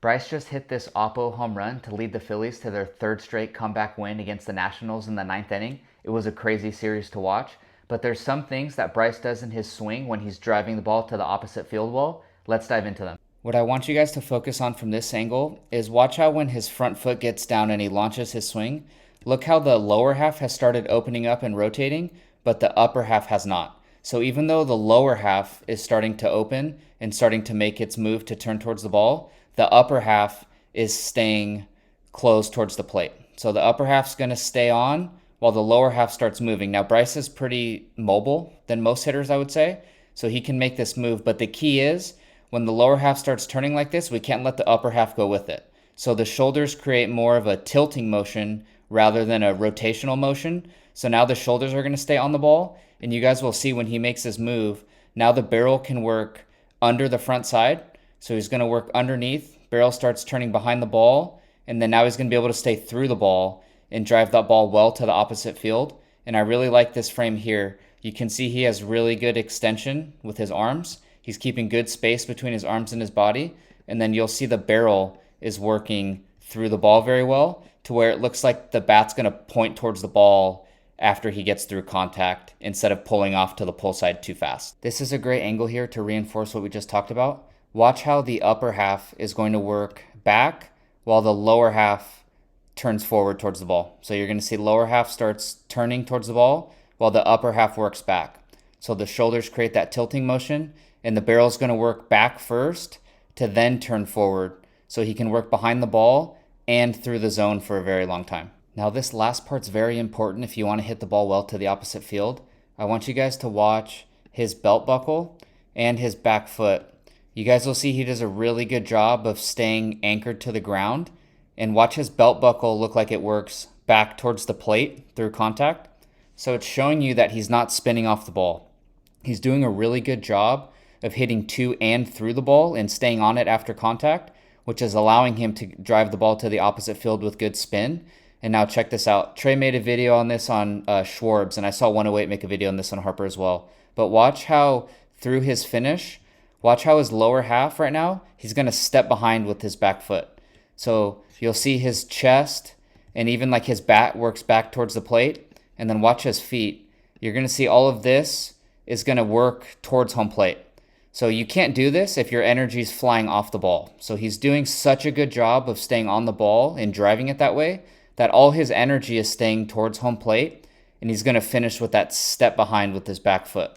Bryce just hit this Oppo home run to lead the Phillies to their third straight comeback win against the Nationals in the ninth inning. It was a crazy series to watch, but there's some things that Bryce does in his swing when he's driving the ball to the opposite field wall. Let's dive into them. What I want you guys to focus on from this angle is watch how when his front foot gets down and he launches his swing, look how the lower half has started opening up and rotating, but the upper half has not. So even though the lower half is starting to open and starting to make its move to turn towards the ball, the upper half is staying closed towards the plate. So the upper half's going to stay on while the lower half starts moving. Now, Bryce is pretty mobile than most hitters, I would say, so he can make this move. But the key is when the lower half starts turning like this, we can't let the upper half go with it. So the shoulders create more of a tilting motion rather than a rotational motion. So now the shoulders are going to stay on the ball, and you guys will see when he makes his move, now the barrel can work under the front side. So he's going to work underneath, barrel starts turning behind the ball, and then now he's going to be able to stay through the ball and drive that ball well to the opposite field. And I really like this frame here. You can see he has really good extension with his arms. He's keeping good space between his arms and his body. And then you'll see the barrel is working through the ball very well to where it looks like the bat's going to point towards the ball after he gets through contact instead of pulling off to the pull side too fast. This is a great angle here to reinforce what we just talked about. Watch how the upper half is going to work back while the lower half turns forward towards the ball. So you're going to see lower half starts turning towards the ball while the upper half works back. So the shoulders create that tilting motion, and the barrel is going to work back first to then turn forward so he can work behind the ball and through the zone for a very long time. Now this last part's very important if you want to hit the ball well to the opposite field. I want you guys to watch his belt buckle and his back foot. You guys will see he does a really good job of staying anchored to the ground, and watch his belt buckle look like it works back towards the plate through contact. So it's showing you that he's not spinning off the ball. He's doing a really good job of hitting to and through the ball and staying on it after contact, which is allowing him to drive the ball to the opposite field with good spin. And now check this out. Trey made a video on this on Schwarbs, and I saw 108 make a video on this on Harper as well. But watch how through his finish, watch how his lower half right now, he's going to step behind with his back foot. So you'll see his chest and even like his bat works back towards the plate. And then watch his feet. You're going to see all of this is going to work towards home plate. So you can't do this if your energy is flying off the ball. So he's doing such a good job of staying on the ball and driving it that way that all his energy is staying towards home plate. And he's going to finish with that step behind with his back foot.